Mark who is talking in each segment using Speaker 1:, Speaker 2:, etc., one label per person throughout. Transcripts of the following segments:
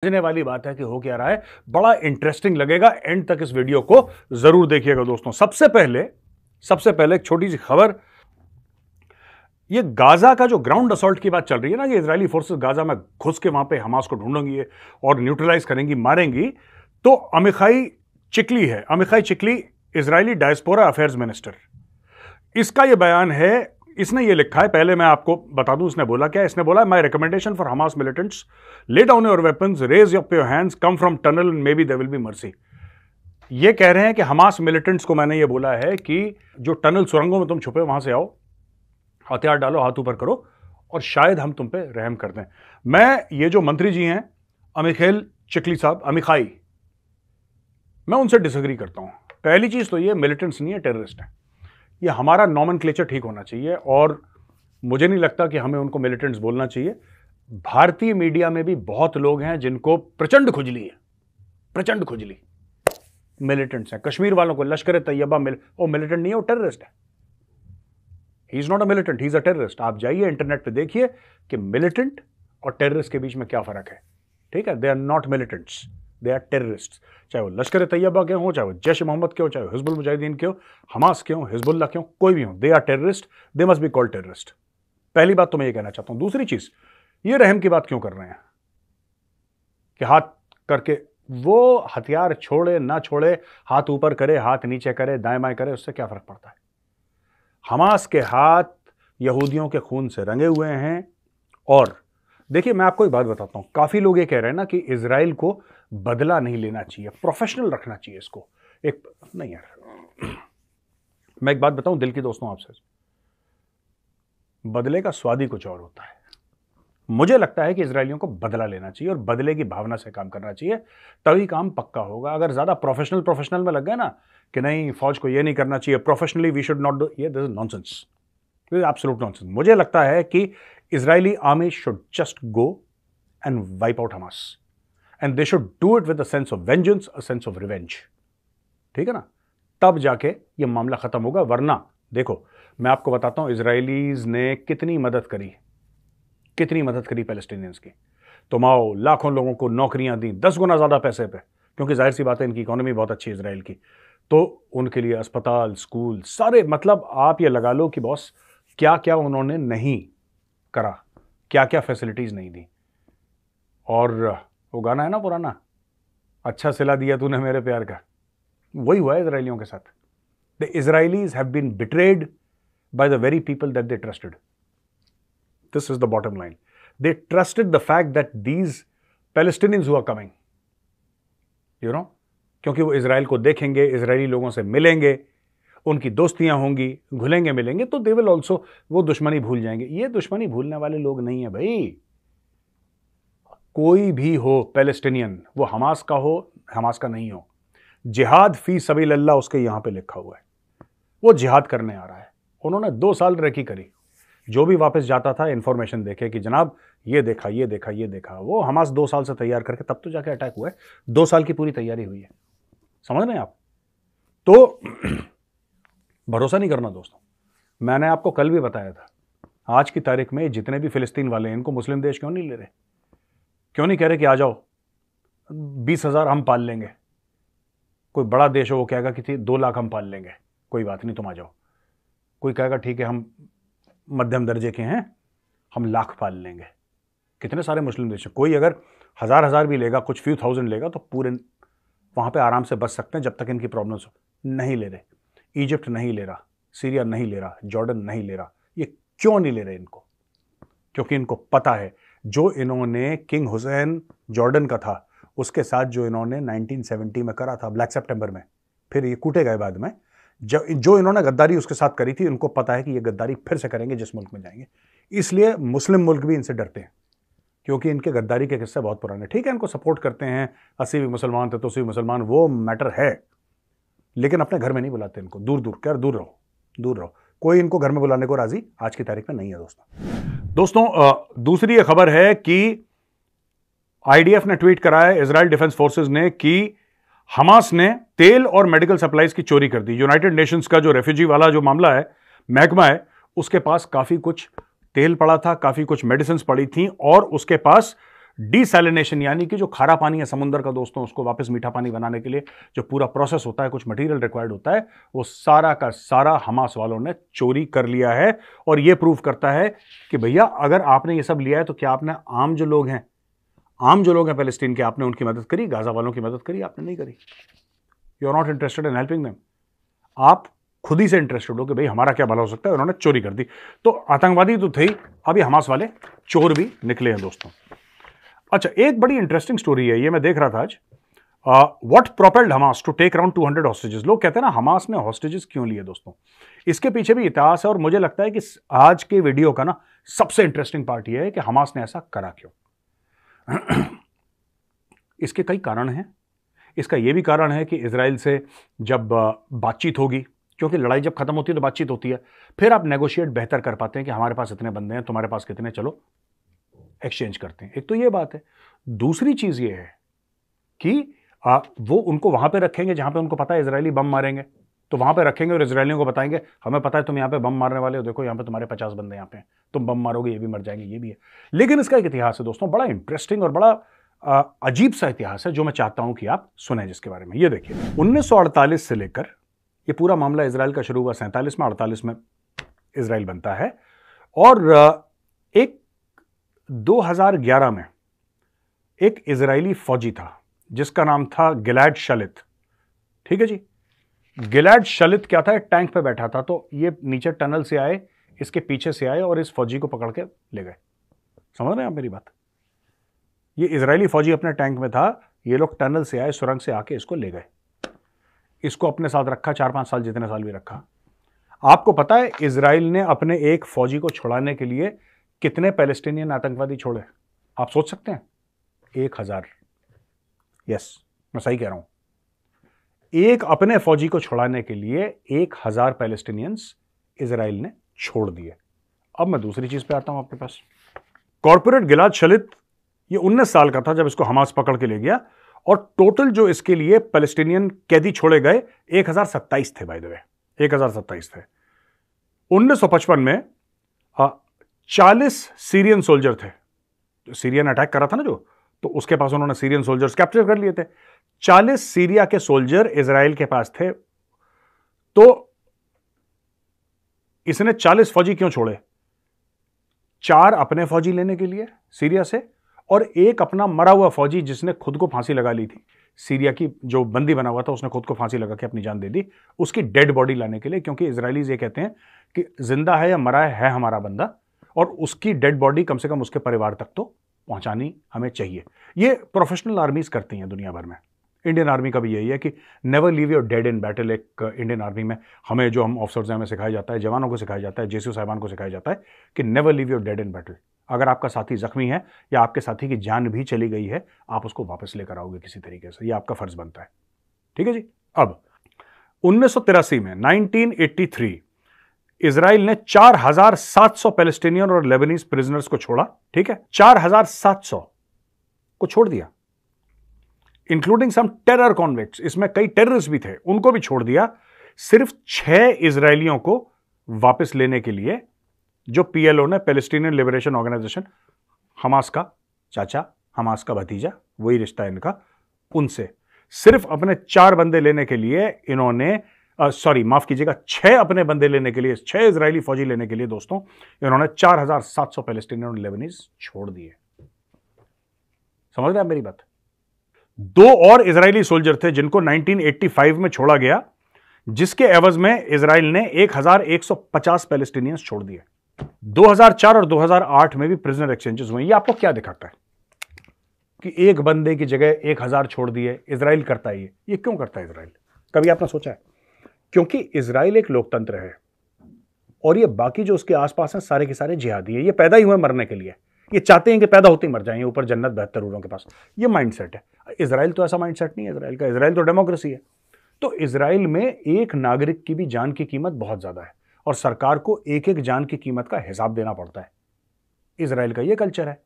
Speaker 1: समझने वाली बात है कि हो क्या रहा है। बड़ा इंटरेस्टिंग लगेगा, एंड तक इस वीडियो को जरूर देखिएगा दोस्तों। सबसे पहले एक छोटी सी खबर। ये गाजा का जो ग्राउंड असॉल्ट की बात चल रही है ना, ये इजरायली फोर्सेस गाजा में घुस के वहां पे हमास को ढूंढेंगी और न्यूट्रलाइज करेंगी, मारेंगी। तो Amichai Chikli Israeli diaspora affairs minister, इसका ये बयान है। इसने ये लिखा है, पहले मैं आपको बता दूं इसने बोला क्या। इसने बोला, my recommendation for Hamas militants, lay down your weapons, raise up your hands, come from tunnel, may be there will be mercy. ये कह रहे हैं कि हमास मिलिटेंट्स को मैंने ये बोला है कि जो टनल सुरंगों में तुम छुपे वहां से आओ, हथियार डालो, हाथ ऊपर करो और शायद हम तुम पे रहम कर दें। मैं ये जो मंत्री जी हैं अमिखाई चिकली साहब, अमिखाई, मैं उनसे डिसएग्री करता हूं। पहली चीज तो ये मिलिटेंट्स नहीं है, टेररिस्ट है। ये हमारा नॉमेनक्लेचर ठीक होना चाहिए और मुझे नहीं लगता कि हमें उनको मिलिटेंट्स बोलना चाहिए। भारतीय मीडिया में भी बहुत लोग हैं जिनको प्रचंड खुजली है, प्रचंड खुजली, मिलिटेंट्स हैं। कश्मीर वालों को लश्कर तैयबा वो मिलिटेंट नहीं है, वो टेररिस्ट है। He is not a militant, he is a terrorist. आप जाइए इंटरनेट पे देखिए कि मिलिटेंट और टेररिस्ट के बीच में क्या फर्क है। ठीक है, they are not militants, they are terrorist. चाहे वो लश्कर तैयबा के हो, चाहे वो जैश मोहम्मद के हो, चाहे वो हिजबुल मुजाहिदीन के हो, हमास के हो, हिजबुल्लाह के हो, कोई भी हो, they are terrorist, they must be called terrorist. पहली बात तो मैं ये कहना चाहता हूं। दूसरी चीज, ये रहम की बात क्यों कर रहे हैं कि हाथ करके वो हथियार छोड़े ना छोड़े, हाथ ऊपर करे, हाथ नीचे करे, दाएं बाएं करे, उससे क्या फर्क पड़ता है। हमास के हाथ यहूदियों के खून से रंगे हुए हैं। और देखिए, मैं आपको एक बात बताता हूं, काफी लोग ये कह रहे हैं ना कि इजराइल को बदला नहीं लेना चाहिए, प्रोफेशनल रखना चाहिए इसको। एक नहीं यार, मैं एक बात बताऊं दिल की दोस्तों आपसे, बदले का स्वाद ही कुछ और होता है। मुझे लगता है कि इजरायलियों को बदला लेना चाहिए और बदले की भावना से काम करना चाहिए, तभी काम पक्का होगा। अगर ज्यादा प्रोफेशनल में लग गए ना कि नहीं फौज को ये नहीं करना चाहिए, professionally we should not do, ये this is nonsense, this is absolute nonsense. मुझे लगता है कि Israeli army should just go and wipe out Hamas, and they should do it with a sense of vengeance, a sense of revenge. ठीक है ना, तब जाके ये मामला खत्म होगा। वरना देखो, मैं आपको बताता हूं इजरायलीज ने कितनी मदद करी पैलेस्टीनियंस की। तो माओ लाखों लोगों को नौकरियां दी 10 गुना ज्यादा पैसे पे, क्योंकि जाहिर सी बात है इनकी इकोनॉमी बहुत अच्छी है इजराइल की। तो उनके लिए अस्पताल, स्कूल, सारे, मतलब आप ये लगा लो कि बॉस क्या क्या उन्होंने नहीं करा, क्या क्या फैसिलिटीज नहीं दी। और वो गाना है ना पुराना, अच्छा सिला दिया तूने मेरे प्यार का, वही हुआ है इजरायलियों के साथ। The Israelis have been betrayed by the very people that they trusted. This is the bottom line. They trusted the fact that these Palestinians who are coming, you know, क्योंकि वो इजराइल को देखेंगे, इजरायली लोगों से मिलेंगे, उनकी दोस्तियां होंगी, घुलेंगे मिलेंगे, तो दे विल ऑल्सो, वो दुश्मनी भूल जाएंगे। ये दुश्मनी भूलने वाले लोग नहीं है भाई। कोई भी हो पैलेस्टीनियन, वो हमास का हो, हमास का नहीं हो, जिहाद फी सबीलिल्लाह उसके यहां पे लिखा हुआ है। वो जिहाद करने आ रहा है। उन्होंने 2 साल रेकी करी, जो भी वापस जाता था इंफॉर्मेशन देखे कि जनाब ये देखा, ये देखा, ये देखा। वो हमास 2 साल से तैयार करके तब तो जाके अटैक हुआ है। 2 साल की पूरी तैयारी हुई है, समझ रहे हैं आप। तो भरोसा नहीं करना दोस्तों। मैंने आपको कल भी बताया था, आज की तारीख में जितने भी फिलिस्तीन वाले हैं, इनको मुस्लिम देश क्यों नहीं ले रहे? क्यों नहीं कह रहे कि आ जाओ, 20,000 हम पाल लेंगे। कोई बड़ा देश हो वो कहेगा कि 2 लाख हम पाल लेंगे, कोई बात नहीं, तुम आ जाओ। कोई कहेगा ठीक है, हम मध्यम दर्जे के हैं, हम लाख पाल लेंगे। कितने सारे मुस्लिम देश हैं। कोई अगर 1000 भी लेगा, कुछ फ्यू थाउजेंड लेगा, तो पूरे वहां पे आराम से बच सकते हैं जब तक इनकी प्रॉब्लम्स हो। नहीं ले रहे। इजिप्ट नहीं ले रहा, सीरिया नहीं ले रहा, जॉर्डन नहीं ले रहा। ये क्यों नहीं ले रहे इनको? क्योंकि इनको पता है जो इन्होंने किंग हुसैन जॉर्डन का था, उसके साथ जो इन्होंने 1970 में करा था ब्लैक सितंबर में, फिर ये कूटे गए बाद में, जो इन्होंने गद्दारी उसके साथ करी थी, उनको पता है कि ये गद्दारी फिर से करेंगे जिस मुल्क में जाएंगे। इसलिए मुस्लिम मुल्क भी इनसे डरते हैं, क्योंकि इनके गद्दारी के किस्से बहुत पुराने। ठीक है, इनको सपोर्ट करते हैं, 80 भी मुसलमान थे तो 80 मुसलमान, वो मैटर है, लेकिन अपने घर में नहीं बुलाते इनको। दूर दूर रहो। कोई इनको घर में बुलाने को राजी आज की तारीख में नहीं है दोस्तों। दूसरी ये खबर है कि आईडीएफ ने ट्वीट करा है, इजराइल डिफेंस फोर्सेज ने, कि हमास ने तेल और मेडिकल सप्लाईज की चोरी कर दी। यूनाइटेड नेशंस का जो रेफ्यूजी वाला जो मामला है, महकमा है, उसके पास काफी कुछ तेल पड़ा था, काफी कुछ मेडिसिन पड़ी थी, और उसके पास डिसैलिनेशन यानी कि जो खारा पानी है समुद्र का दोस्तों, उसको वापस मीठा पानी बनाने के लिए जो पूरा प्रोसेस होता है, कुछ मटेरियल रिक्वायर्ड होता है, वो सारा का सारा हमास वालों ने चोरी कर लिया है। और ये प्रूव करता है कि भैया अगर आपने ये सब लिया है तो क्या आपने आम जो लोग हैं पैलेस्टीन के, आपने उनकी मदद करी? गाजा वालों की मदद करी? आपने नहीं करी। You are not interested in helping them. आप खुद ही से इंटरेस्टेड हो कि भाई हमारा क्या भला हो सकता है, उन्होंने चोरी कर दी। तो आतंकवादी तो थे ही, अभी हमास वाले चोर भी निकले हैं दोस्तों। अच्छा, एक बड़ी इंटरेस्टिंग स्टोरी है, ये मैं देख रहा था आज। What propelled Hamas to take around 200 hostages. लोग कहते हैं ना हमास ने हॉस्टेजेस क्यों लिए दोस्तों, इसके पीछे भी इतिहास है। और मुझे लगता है कि आज के वीडियो का ना सबसे इंटरेस्टिंग पार्ट यह है कि हमास ने ऐसा करा क्यों। इसके कई कारण हैं। इसका यह भी कारण है कि इजराइल से जब बातचीत होगी, क्योंकि लड़ाई जब खत्म होती है तो बातचीत होती है, फिर आप नेगोशिएट बेहतर कर पाते हैं कि हमारे पास इतने बंदे हैं, तुम्हारे पास कितने, चलो एक्सचेंज करते हैं। एक तो यह बात है। दूसरी चीज यह है कि वो उनको वहां पे रखेंगे जहां पे उनको पता है इजरायली बम मारेंगे, तो वहां पे रखेंगे और इजरायलियों को बताएंगे हमें पता है तुम यहां पे बम मारने वाले हो, देखो यहां पे तुम्हारे 50 बंदे यहां पे हैं, तुम बम मारोगे ये भी मर जाएंगे, ये भी है। लेकिन इसका एक इतिहास है दोस्तों, बड़ा इंटरेस्टिंग और बड़ा अजीब सा इतिहास है, जो मैं चाहता हूं कि आप सुने जिसके बारे में। ये देखिए 1948 से लेकर ये पूरा मामला इजराइल का शुरू हुआ 47 में, 48 में इजराइल बनता है। और एक 2011 में एक इजरायली फौजी था जिसका नाम था गिलाड शलित। ठीक है जी, गिलाड शलित क्या था, टैंक पे बैठा था, तो ये नीचे टनल से आए, इसके पीछे से आए और इस फौजी को पकड़ के ले गए। समझ रहे हैं आप मेरी बात? ये इजरायली फौजी अपने टैंक में था, ये लोग टनल से आए, सुरंग से आके इसको ले गए। इसको अपने साथ रखा 4-5 साल, जितने साल भी रखा। आपको पता है इजराइल ने अपने एक फौजी को छुड़ाने के लिए कितने पैलेस्टीनियन आतंकवादी छोड़े? आप सोच सकते हैं? 1000। यस, मैं सही कह रहा हूं। एक अपने फौजी को छुड़ाने के लिए 1000 पैलेस्टीनियंस इजराइल ने छोड़ दिए। अब मैं दूसरी चीज पे आता हूं आपके पास। कॉर्पोरेट गिलाद शलित ये 19 साल का था जब इसको हमास पकड़ के ले गया, और टोटल जो इसके लिए पैलेस्टीनियन कैदी छोड़े गए 1027 थे। बाय द वे 1027 थे। 1955 में 40 सीरियन सोल्जर थे, सीरियन अटैक करा था ना जो, तो उसके पास उन्होंने सीरियन सोल्जर्स कैप्चर कर लिए थे। 40 सीरिया के सोल्जर इजराइल के पास थे। तो इसने 40 फौजी क्यों छोड़े? 4 अपने फौजी लेने के लिए सीरिया से, और एक अपना मरा हुआ फौजी जिसने खुद को फांसी लगा ली थी, सीरिया की जो बंदी बना हुआ था उसने खुद को फांसी लगा के अपनी जान दे दी, उसकी डेड बॉडी लाने के लिए। क्योंकि इजरायलीज ये कहते हैं कि जिंदा है या मरा है हमारा बंदा, और उसकी डेड बॉडी कम से कम उसके परिवार तक तो पहुंचानी हमें चाहिए। ये प्रोफेशनल आर्मीज करती हैं दुनिया भर में। इंडियन आर्मी का भी यही है कि never leave your dead in battle. एक इंडियन आर्मी में हमें जो हम ऑफिसर्स हैं हमें सिखाया जाता है, जवानों को सिखाया जाता है, जेसीओ साहिबान को सिखाया जाता है कि never leave your dead in battle. अगर आपका साथी जख्मी है या आपके साथी की जान भी चली गई है, आप उसको वापस लेकर आओगे किसी तरीके से, यह आपका फर्ज बनता है। ठीक है जी। अब 1983 में 1983 इजराइल ने 4700 पैलेस्टीनियन और लेबनीज प्रिजनर्स को छोड़ा। ठीक है, 4700 को छोड़ दिया, इंक्लूडिंग सम टेरर कॉन्विक्ट्स। इसमें कई टेररिस्ट भी थे, उनको भी छोड़ दिया, सिर्फ 6 इजरायलियों को वापस लेने के लिए, जो पीएलओ ने, पैलेस्टीनियन लिबरेशन ऑर्गेनाइजेशन, हमास का चाचा, हमास का भतीजा, वही रिश्ता है इनका, उनसे सिर्फ अपने 4 बंदे लेने के लिए इन्होंने माफ कीजिएगा, 6 अपने बंदे लेने के लिए, 6 इजरायली फौजी लेने के लिए दोस्तों इन्होंने 4700 पैलेस्टीनियन और लेबनीज छोड़ दिए। समझ रहे हैं मेरी बात? 2 और इजरायली सोल्जर थे जिनको 1985 में छोड़ा गया, जिसके एवज में इजराइल ने 1150 पैलेस्टीनियंस छोड़ दिए। 2004 और 2008 में भी प्रिजनर एक्सचेंजेस हुए। ये आपको क्या दिखाता है कि एक बंदे की जगह 1000 छोड़ दिए? इजराइल करता है ये क्यों करता है इजराइल? कभी आपने सोचा है? क्योंकि इजराइल एक लोकतंत्र है और ये बाकी जो उसके आसपास हैं सारे के सारे जिहादी है। ये पैदा ही हुए मरने के लिए, ये चाहते हैं कि पैदा होते ही मर जाएंगे, ऊपर जन्नत बेहतर उनके पास। ये माइंडसेट है। इजराइल तो ऐसा माइंडसेट नहीं है इजराइल का। इजराइल तो डेमोक्रेसी है। तो इजराइल में एक नागरिक की भी जान की कीमत बहुत ज्यादा है और सरकार को एक एक जान की कीमत का हिसाब देना पड़ता है। इजराइल का ये कल्चर है।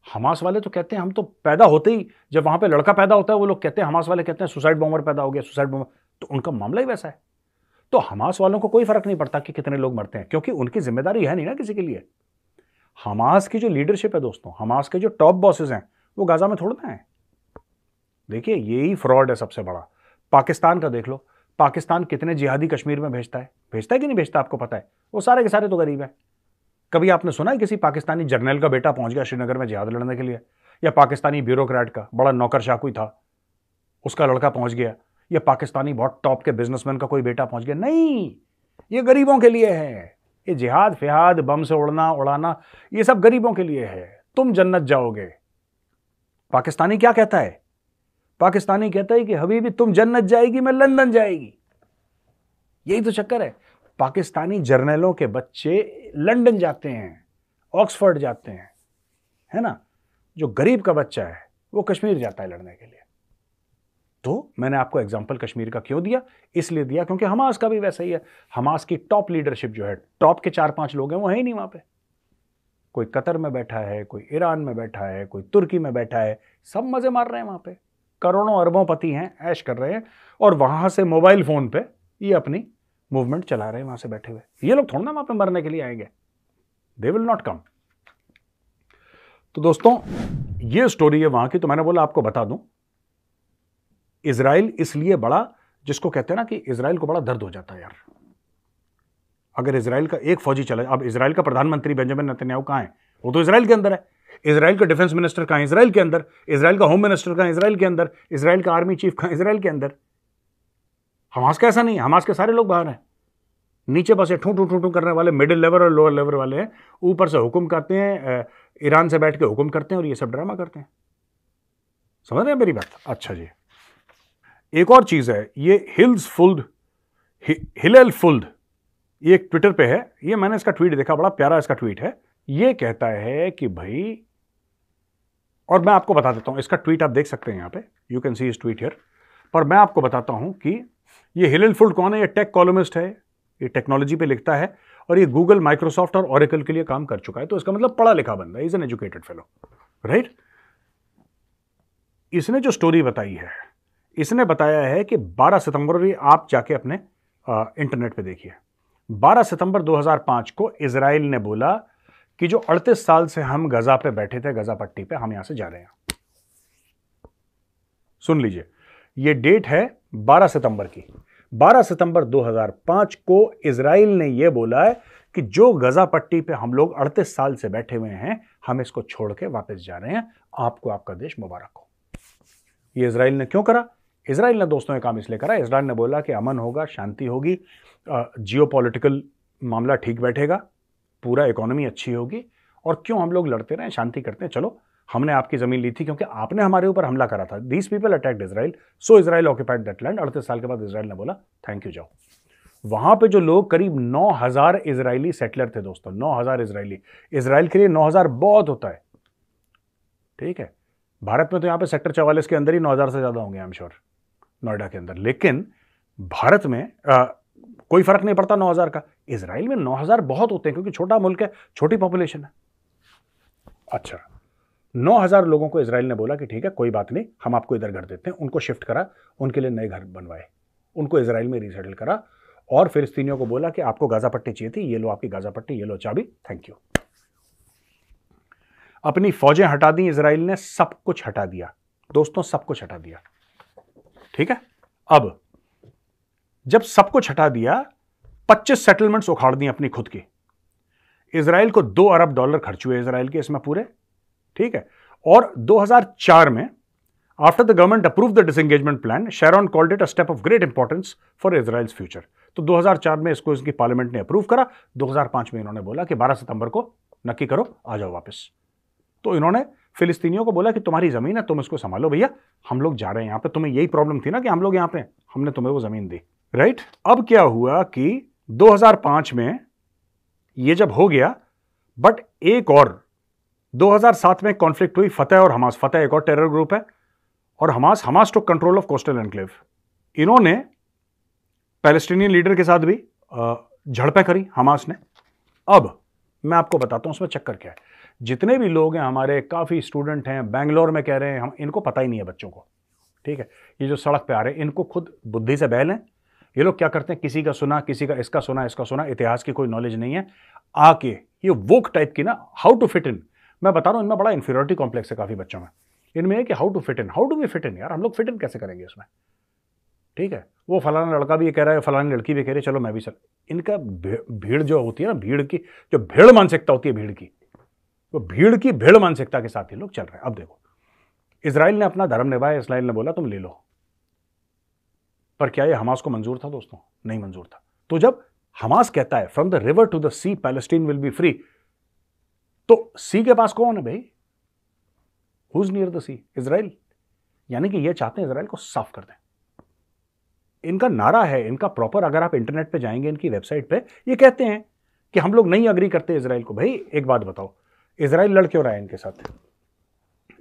Speaker 1: हमास वाले तो कहते हैं हम तो पैदा होते ही, जब वहां पे लड़का पैदा होता है वो लोग कहते हैं, हमास वाले कहते हैं सुसाइड बॉम्बर पैदा हो गया, सुसाइड बॉम्बर। तो उनका मामला ही वैसा है। तो हमास वालों को कोई फर्क नहीं पड़ता कि कितने लोग मरते हैं, क्योंकि उनकी जिम्मेदारी है नहीं ना किसी के लिए। हमास की जो लीडरशिप है दोस्तों, हमास के जो टॉप बॉसेस हैं, वो गाजा में थोड़ना है। देखिए यही फ्रॉड है सबसे बड़ा। पाकिस्तान का देख लो, पाकिस्तान कितने जिहादी कश्मीर में भेजता है कि नहीं भेजता, आपको पता है? वो सारे के सारे तो गरीब है। कभी आपने सुना है किसी पाकिस्तानी जर्नल का बेटा पहुंच गया श्रीनगर में जिहाद लड़ने के लिए? या पाकिस्तानी ब्यूरोक्रेट का बड़ा नौकर चाकू था, उसका लड़का पहुंच गया? या पाकिस्तानी बहुत टॉप के बिजनेसमैन का कोई बेटा पहुंच गया? नहीं, ये गरीबों के लिए है। ये जिहाद फिहाद बम से उड़ना उड़ाना ये सब गरीबों के लिए है। तुम जन्नत जाओगे। पाकिस्तानी क्या कहता है? पाकिस्तानी कहता है कि हबीबी तुम जन्नत जाएगी, मैं लंदन जाएगी। यही तो चक्कर है। पाकिस्तानी जर्नलों के बच्चे लंदन जाते हैं, ऑक्सफोर्ड जाते हैं, है ना? जो गरीब का बच्चा है वो कश्मीर जाता है लड़ने के लिए। तो मैंने आपको एग्जांपल कश्मीर का क्यों दिया? इसलिए दिया क्योंकि हमास का भी वैसा ही है। हमास की टॉप लीडरशिप जो है, टॉप के 4-5 लोग हैं, वो है ही नहीं वहां पे। कोई कतर में बैठा है, कोई ईरान में बैठा है, कोई तुर्की में बैठा है, सब मजे मार रहे हैं वहां पे। करोड़ों अरबों पति हैं, ऐश कर रहे हैं, और वहां से मोबाइल फोन पे ये अपनी मूवमेंट चला रहे हैं वहां से बैठे हुए। ये लोग थोड़ा ना वहां पे मरने के लिए आएंगे। They will not come. तो दोस्तों ये स्टोरी है वहां की। तो मैंने बोला आपको बता दूं, इजराइल इसलिए बड़ा, जिसको कहते हैं ना कि इजराइल को बड़ा दर्द हो जाता है यार अगर इजराइल का एक फौजी चला। अब इजराइल का प्रधानमंत्री बेंजामिन नेतन्याहू कहां है? वो तो इजराइल के अंदर है। इजराइल का डिफेंस मिनिस्टर कहां है? इजराइल के अंदर। इजराइल का होम मिनिस्टर कहां है? इजराइल के अंदर। इजराइल का आर्मी चीफ कहां है? इजराइल के अंदर। हमास का ऐसा नहीं, हमास के सारे लोग बाहर हैं। नीचे बस ठू ठू ठू ठू करने वाले मिडिल लेवल और लोअर लेवल वाले हैं, ऊपर से हुक्म करते हैं, ईरान से बैठ के हुक्म करते हैं और ये सब ड्रामा करते हैं। समझ रहे हैं मेरी बात? अच्छा जी, एक और चीज है, ये हिलेल फुल्द, ये एक ट्विटर पे है। ये मैंने इसका ट्वीट देखा, बड़ा प्यारा इसका ट्वीट है। ये कहता है कि भाई, और मैं आपको बता देता हूं, इसका ट्वीट आप देख सकते हैं यहां पे, you can see his tweet here. पर मैं आपको बताता हूं कि ये हिलेल फुल्द कौन है। ये टेक कॉलमिस्ट है, ये टेक्नोलॉजी पे लिखता है, और ये गूगल, माइक्रोसॉफ्ट और ओरेकल के लिए काम कर चुका है। तो इसका मतलब पढ़ा लिखा बंदा, is an educated fellow, right? इसने जो स्टोरी बताई है, इसने बताया है कि 12 सितंबर, ये आप जाके अपने इंटरनेट पे देखिए, 12 सितंबर 2005 को इजराइल ने बोला कि जो 38 साल से हम गजा पे बैठे थे, गजा पट्टी पे, हम यहां से जा रहे हैं। सुन लीजिए, ये डेट है 12 सितंबर की। 12 सितंबर 2005 को इजराइल ने यह बोला है कि जो गजा पट्टी पे हम लोग 38 साल से बैठे हुए हैं, हम इसको छोड़ के वापस जा रहे हैं। आपको आपका देश मुबारक हो। ये इजराइल ने क्यों करा? इजराइल ने दोस्तों ये काम इसलिए करा, इजराइल ने बोला कि अमन होगा, शांति होगी, जियोपॉलिटिकल मामला ठीक बैठेगा, पूरा इकोनॉमी अच्छी होगी, और क्यों हम लोग लड़ते रहें, शांति करते हैं। चलो, हमने आपकी जमीन ली थी क्योंकि आपने हमारे ऊपर हमला करा था। These people attacked Israel, so Israel occupied that land. 38 साल के बाद इजराइल ने बोला थैंक यू, जाओ। वहां पे जो लोग, करीब 9000 इजरायली सेटलर थे दोस्तों, 9000 इजरायली। इजराइल के लिए 9000 बहुत होता है, ठीक है? भारत में तो यहां पे सेक्टर 44 के अंदर ही 9000 से ज्यादा होंगे, आई एम श्योर, नोएडा के अंदर। लेकिन भारत में कोई फर्क नहीं पड़ता 9000 का। इजराइल में 9000 बहुत होते हैं क्योंकि छोटा मुल्क है, छोटी पॉपुलेशन है। अच्छा, 9000 लोगों को इजराइल ने बोला कि ठीक है, कोई बात नहीं, हम आपको इधर घर देते हैं। उनको शिफ्ट करा, उनके लिए नए घर बनवाए, उनको इजराइल में रीसेटल करा, और फिलिस्तीनियों को बोला कि आपको गाजा पट्टी चाहिए थी, ये लो आपकी गाजा पट्टी, ये लो चाबी, थैंक यू। अपनी फौजें हटा दी इजराइल ने, सब कुछ हटा दिया दोस्तों, सब कुछ हटा दिया, ठीक है? अब जब सब कुछ हटा दिया, 25 सेटलमेंट्स उखाड़ दी अपनी खुद की। इजराइल को $2 अरब खर्च हुए इजराइल के इसमें पूरे, ठीक है? और 2004 में, after the government approve the disengagement plan, Sharon called it a step of great importance for Israel's future. तो 2004 में इसको इसकी पार्लियामेंट ने अप्रूव करा। 2005 में इन्होंने बोला कि 12 सितंबर को नक्की करो, आ जाओ वापस। तो इन्होंने फिलिस्तीनियों को बोला कि तुम्हारी जमीन है, तुम इसको संभालो भैया, हम लोग जा रहे हैं यहां पे। तुम्हें यही प्रॉब्लम थी ना कि हम लोग यहां पे, हमने तुम्हें वो जमीन दी, राइट? अब क्या हुआ कि 2005 में ये जब हो गया, बट एक और 2007 में कॉन्फ्लिक्ट हुई, फतह और हमास। फतह एक और टेरर ग्रुप है, और Hamas took control of coastal enclave. इन्होंने पैलेस्टीनियन लीडर के साथ भी झड़पें करी हमास ने। अब मैं आपको बताता हूं उसमें चक्कर क्या है। जितने भी लोग हैं हमारे, काफी स्टूडेंट हैं बेंगलोर में, कह रहे हैं हम, इनको पता ही नहीं है बच्चों को, ठीक है? ये जो सड़क पे आ रहे हैं, इनको खुद बुद्धि से बहल है। ये लोग क्या करते हैं, किसी का सुना, किसी का इसका सुना, इसका सुना, इतिहास की कोई नॉलेज नहीं है, आके ये वोक टाइप की ना, हाउ टू फिट इन। मैं बता रहा हूं, इनमें बड़ा इंफीरियरिटी कॉम्प्लेक्स है काफी बच्चों में। इनमें है कि how to fit in, how do we fit in यार, हम लोग फिट इन कैसे करेंगे इसमें, ठीक है। वो फलाना लड़का भी ये कह रहा है, फलानी लड़की भी कह रही है, चलो मैं भी चल। इनका भीड़ जो होती है ना, भीड़ की जो भीड़ मानसिकता होती है, भीड़ की, वो भीड़ की भीड़ मानसिकता के साथ ही लोग चल रहे हैं। अब देखो, इजराइल ने अपना धर्म निभाया, इजराइल ने बोला तुम ले लो, पर क्या ये हमास को मंजूर था दोस्तों? नहीं मंजूर था। तो जब हमास कहता है from the river to the sea Palestine will be free, तो सी के पास कौन है भाई? Who is near the sea? Israel. यानी कि ये चाहते हैं इजराइल को साफ कर दें। इनका नारा है, इनका प्रॉपर, अगर आप इंटरनेट पे जाएंगे इनकी वेबसाइट पे, ये कहते हैं कि हम लोग नहीं अग्री करते इजराइल को। भाई एक बात बताओ, इजराइल लड़ क्यों रहा है इनके साथ?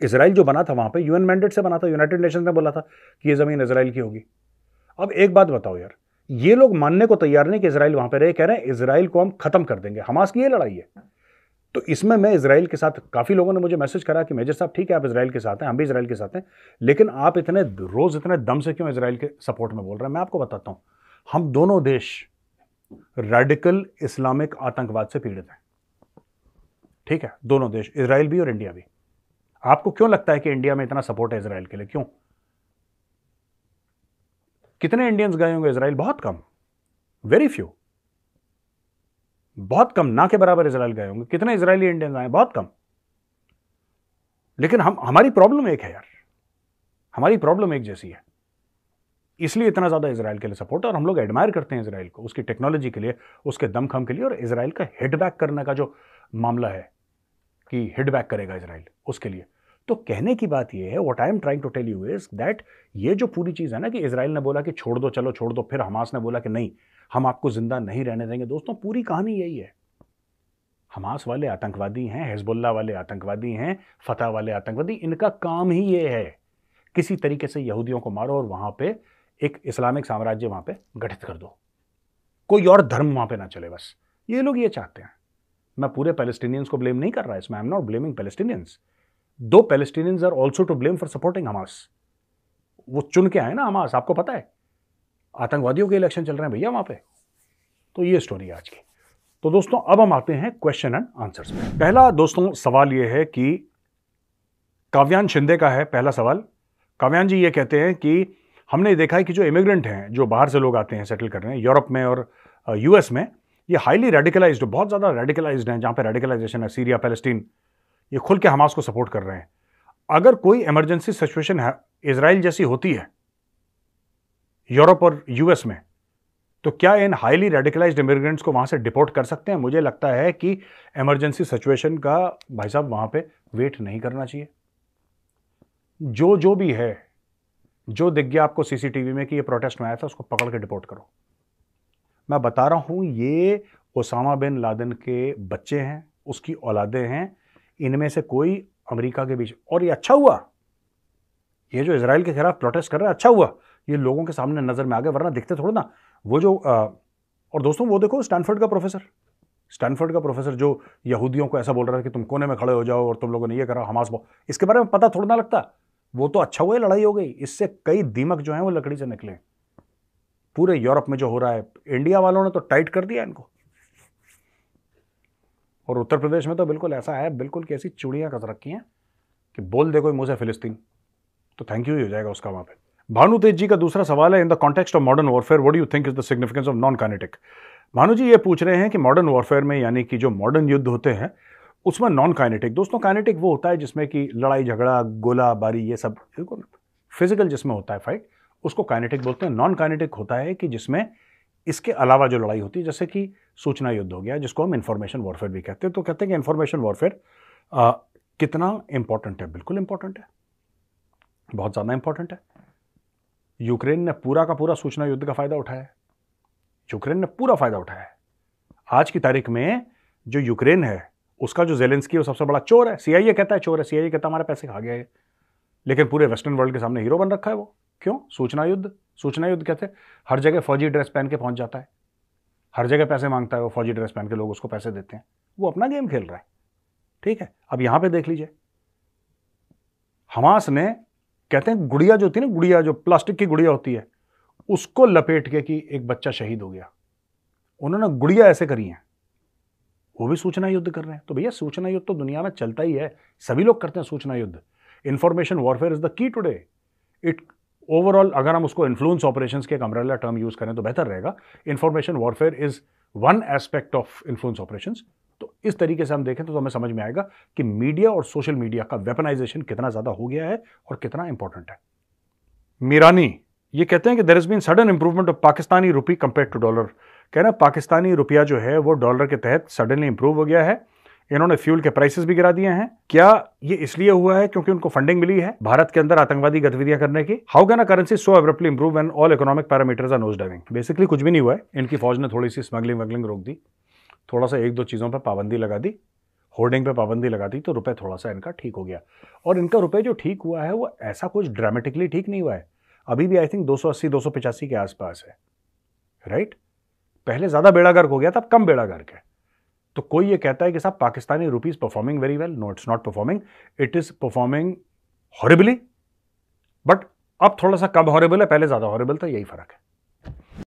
Speaker 1: इजराइल जो बना था वहां पे यूएन मैंडेट से बना था, यूनाइटेड नेशन ने बोला था कि ये जमीन इजराइल की होगी। अब एक बात बताओ यार, ये लोग मानने को तैयार नहीं कि इजराइल वहां पे रहे, कह रहे हैं इजराइल को हम खत्म कर देंगे। हमास की ये लड़ाई है। तो इसमें मैं इजराइल के साथ, काफी लोगों ने मुझे मैसेज करा कि मेजर साहब ठीक है आप इजराइल के साथ हैं, हम भी इजराइल के साथ हैं, लेकिन आप इतने रोज इतने दम से क्यों इजराइल के सपोर्ट में बोल रहे हैं? मैं आपको बताता हूं, हम दोनों देश रेडिकल इस्लामिक आतंकवाद से पीड़ित हैं, ठीक है, दोनों देश, इजराइल भी और इंडिया भी। आपको क्यों लगता है कि इंडिया में इतना सपोर्ट है इजराइल के लिए? क्यों? कितने इंडियंस गए होंगे इजराइल? बहुत कम, वेरी फ्यू, बहुत कम, ना के बराबर इजराइल गए होंगे। कितने इजरायली इंडियंस आए? बहुत कम। लेकिन हमारी प्रॉब्लम एक है यार, हमारी प्रॉब्लम एक जैसी है, इसलिए इतना ज्यादा इजराइल के लिए सपोर्ट है। और हम लोग एडमायर करते हैं इजराइल को, उसकी टेक्नोलॉजी के लिए, उसके दमखम के लिए, और इजराइल का हिट बैक करने का जो मामला है कि हिट बैक करेगा इजराइल, उसके लिए। तो कहने की बात यह है, what I am trying to tell you is that ये जो पूरी चीज है ना कि इजराइल ने बोला कि छोड़ दो, चलो छोड़ दो, फिर हमास ने बोला कि नहीं हम आपको जिंदा नहीं रहने देंगे। दोस्तों पूरी कहानी यही है। हमास वाले आतंकवादी हैं, हिजबुल्लाह वाले आतंकवादी हैं, फतह वाले आतंकवादी, इनका काम ही ये है किसी तरीके से यहूदियों को मारो और वहां पे एक इस्लामिक साम्राज्य वहां पे गठित कर दो, कोई और धर्म वहां पे ना चले, बस ये लोग ये चाहते हैं। मैं पूरे पैलेस्टीनियंस को ब्लेम नहीं कर रहा इसमें, I am not blaming Palestinians. Though Palestinians are also to blame for supporting Hamas. वो चुन के आए ना हमास, आपको पता है आतंकवादियों के इलेक्शन चल रहे हैं भैया वहां पे। तो ये स्टोरी है आज की। तो दोस्तों अब हम आते हैं क्वेश्चन एंड आंसर्स में। पहला दोस्तों सवाल ये है कि काव्यान शिंदे का है पहला सवाल। काव्यान जी ये कहते हैं कि हमने देखा है कि जो इमिग्रेंट हैं, जो बाहर से लोग आते हैं सेटल कर रहे हैं यूरोप में और यूएस में, ये हाईली रेडिकलाइज्ड, बहुत ज्यादा रेडिकलाइज्ड हैं, जहां पे रेडिकलाइजेशन है, सीरिया, पैलेस्टीन, ये खुल के हमास को सपोर्ट कर रहे हैं। अगर कोई इमरजेंसी सिचुएशन है इजराइल जैसी होती है यूरोप और यूएस में, तो क्या इन हाईली रेडिकलाइज्ड इमिग्रेंट्स को वहां से डिपोर्ट कर सकते हैं? मुझे लगता है कि इमरजेंसी सिचुएशन का भाई साहब वहां पे वेट नहीं करना चाहिए। जो भी है, जो दिख गया आपको सीसीटीवी में कि ये प्रोटेस्ट में आया था, उसको पकड़ के डिपोर्ट करो। मैं बता रहा हूं, ये ओसामा बिन लादेन के बच्चे हैं, उसकी औलादे हैं, इनमें से कोई अमेरिका के बीच, और ये अच्छा हुआ, ये जो इजराइल के खिलाफ प्रोटेस्ट कर रहा है, अच्छा हुआ ये लोगों के सामने नजर में आ गए, वरना दिखते थोड़ा ना। वो जो और दोस्तों वो देखो स्टैनफोर्ड का प्रोफेसर जो यहूदियों को ऐसा बोल रहा है कि तुम कोने में खड़े हो जाओ और तुम लोगों ने ये करा, हमास इसके बारे में पता थोड़ा ना लगता। वो तो अच्छा हुआ लड़ाई हो गई, इससे कई दीमक जो है वो लकड़ी से निकले। पूरे यूरोप में जो हो रहा है, इंडिया वालों ने तो टाइट कर दिया इनको, और उत्तर प्रदेश में तो बिल्कुल ऐसा है, बिल्कुल कैसी चूड़ियां कस रखी हैं कि बोल दे कोई मुंह से फिलिस्तीन तो थैंक यू ही हो जाएगा उसका वहां पे। भानु तेज जी का दूसरा सवाल है, in the context of modern warfare what do you think is the significance of non kinetic? Bhanu ji ये पूछ रहे हैं कि मॉडर्न वॉरफेयर में, यानी कि जो मॉडर्न युद्ध होते हैं उसमें नॉन काइनेटिक, दोस्तों काइनेटिक वो होता है जिसमें कि लड़ाई झगड़ा गोला बारी ये सब फिजिकल जिसमें होता है फाइट, उसको काइनेटिक बोलते हैं। नॉन काइनेटिक होता है कि जिसमें इसके अलावा जो लड़ाई होती है, जैसे कि सूचना युद्ध हो गया, जिसको हम इंफॉर्मेशन वॉरफेयर भी कहते हैं। तो कहते हैं कि इंफॉर्मेशन वॉरफेयर कितना इंपॉर्टेंट है? बिल्कुल इंपॉर्टेंट है, बहुत ज्यादा इंपॉर्टेंट है। यूक्रेन ने पूरा का पूरा सूचना युद्ध का फायदा उठाया है, यूक्रेन ने पूरा फायदा उठाया है। आज की तारीख में जो यूक्रेन है उसका जो जेलेंस्की है वो सबसे बड़ा चोर है। सीआईए कहता है चोर है, सीआईए कहता है हमारे पैसे खा गया है, लेकिन पूरे वेस्टर्न वर्ल्ड के सामने हीरो बन रखा है वो। क्यों? सूचना युद्ध कहते हैं, हर जगह फौजी ड्रेस पहन के पहुंच जाता है, हर जगह पैसे मांगता है वो, फौजी ड्रेस पहन के लोग उसको पैसे देते हैं, वो अपना गेम खेल रहा है। ठीक है, अब यहां पे देख लीजिए, हमास ने, कहते हैं गुड़िया जो होती है ना, गुड़िया जो प्लास्टिक की गुड़िया होती है, उसको लपेट के कि एक बच्चा शहीद हो गया, उन्होंने गुड़िया ऐसे करी है, वो भी सूचना युद्ध कर रहे हैं। तो भैया सूचना युद्ध तो दुनिया में चलता ही है, सभी लोग करते हैं सूचना युद्ध। Information warfare is the key today. It overall अगर हम उसको इन्फ्लुएंस ऑपरेशंस के एक अम्ब्रेला टर्म यूज करें तो बेहतर रहेगा। Information warfare is one aspect of influence operations. तो इस तरीके से हम देखें तो हमें समझ में आएगा कि मीडिया और सोशल मीडिया का वेपनाइजेशन कितना ज्यादा हो गया है और कितना इंपॉर्टेंट है। मीरानी ये कहते हैं कि there has been sudden improvement of Pakistani rupee compare to dollar. कह रहे हैं पाकिस्तानी रुपया जो है वो डॉलर के तहत सडनली इंप्रूव हो गया है। इन्होंने फ्यूल के प्राइसेस भी गिरा दिए हैं। क्या ये इसलिए हुआ है क्योंकि उनको फंडिंग मिली है भारत के अंदर आतंकवादी गतिविधियां करने की? How can a currency so abruptly improve when all economic parameters are knows diving? Basically कुछ भी नहीं हुआ है। इनकी फौज ने थोड़ी सी स्मगलिंग वगलिंग रोक दी, थोड़ा सा एक दो चीजों पर पाबंदी लगा दी, होर्डिंग पे पाबंदी लगा दी, तो रुपए थोड़ा सा इनका ठीक हो गया। और इनका रुपए जो ठीक हुआ है वो ऐसा कुछ ड्रामेटिकली ठीक नहीं हुआ है, अभी भी आई थिंक 280 285 के आसपास है, राइट? पहले ज्यादा बेड़ा गर्क हो गया था, अब कम बेड़ा गर्क है। तो कोई ये कहता है कि साहब Pakistani rupees performing very well, no it's not performing, it is performing horribly, but अब थोड़ा सा कम हॉरिबल है, पहले ज्यादा हॉरिबल था, यही फर्क है।